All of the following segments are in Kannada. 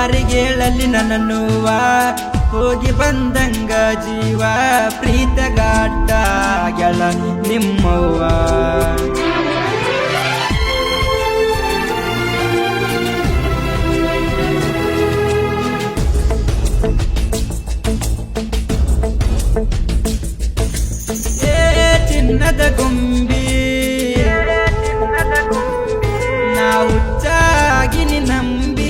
ಯಾರಿಗೇಳಲಿ ನನ್ನನ್ನುವ ಹೋಗಿ ಬಂದಂಗ ಜೀವ ಪ್ರೀತಗಾಟ ಗೆಳ ನಿಮ್ಮವ್ವ ಚಿನ್ನದ ಗೊಂಬಿ ನಾ ಹುಚ್ಚಾಗಿ ನಂಬಿ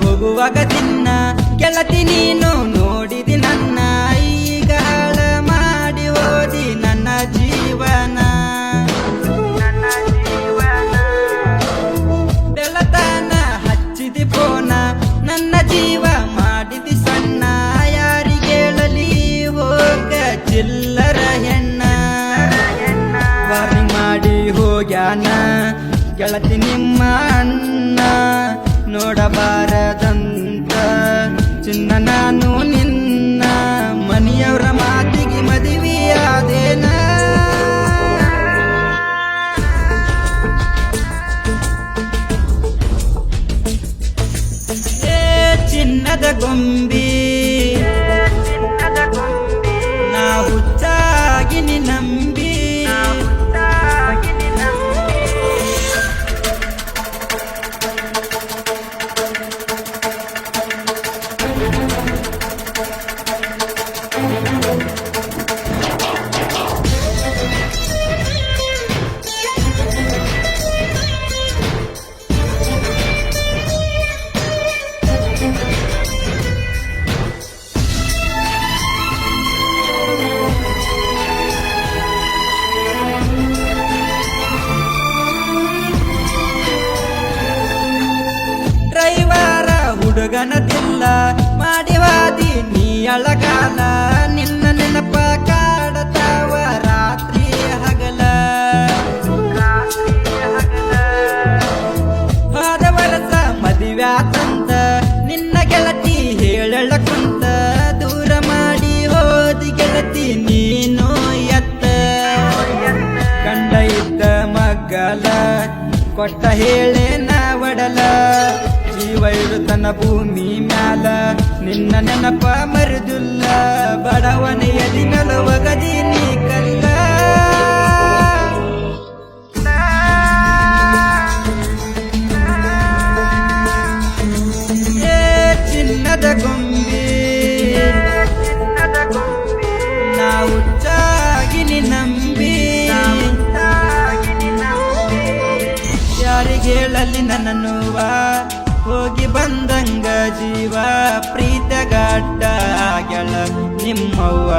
ಹೋಗುವಾಗ ದಿನ ಗೆಳತಿ ನೀನು ನೋಡಿದಿ ನನ್ನ ಈಗ ಹಾಳ ಮಾಡಿ ಹೋದಿ ನನ್ನ ಜೀವನ ಬೆಳತನ ಹಚ್ಚಿದಿ ಪೋನ ನನ್ನ ಜೀವ ಮಾಡಿದಿ ಸಣ್ಣ ಯಾರಿಗೇಳಲಿ ಹೋಗ ಚಿಲ್ಲರ ಹೆಣ್ಣ ವಾರ್ನಿಂಗ್ ಮಾಡಿ ಹೋಗ್ಯಾನ ಗೆಳತಿ ನಿಮ್ಮ ಅಣ್ಣ ನೋಡಬಾರದಂತ ಚಿನ್ನ ನಾನು ನಿನ್ನ ಮನೆಯವರ ಮಾತಿಗೆ ಮದುವೆಯಾದೇನ ಚಿನ್ನದ ಗೊಂಬಿ ನಾ ಹುಚ್ಚಾಗಿ ನಂಬಿ ಹುಡುಗನದಿಲ್ಲ ಮಾಡಿವಾದಿ ನೀ ಅಳಗಾಲ ನಿನ್ನ ನೆನಪ ಕಾಡತಾವ ರಾತ್ರಿ ಹಗಲ ಹೋದ ವರ್ಷ ಮದುವ್ಯಾತಂತ ನಿನ್ನ ಗೆಳತಿ ಹೇಳಳ ಕುಂತ ದೂರ ಮಾಡಿ ಹೋದಿ ಗೆಳತಿ ನೀನು ಎತ್ತ ಕಂಡ ಇದ್ದ ಮಗ್ಗಲ ಕೊಟ್ಟ ಹೇಳೇನ ಒಡಲ ಜೀವ ಇರುತನ ಭೂಮಿ ಮ್ಯಾಲ ನಿನ್ನ ನೆನಪ ಮರುದಿಲ್ಲ ಬಡವನೆಯ ದಿನಲ ಒಗದಿ ನೀ ಕಲ್ಲ ಚಿನ್ನದ ಗೊಂಬಿ ನಾ ಹುಚ್ಚಾಗಿ ನಂಬಿ ಯಾರಿಗೇಳಲಿ ನನ್ನನ್ನುವ ಹೋಗಿ ಬಂದಂಗ ಜೀವ ಪ್ರೀತಗಾಟ ಗೆಳ ನಿಮ್ಮವ್ವ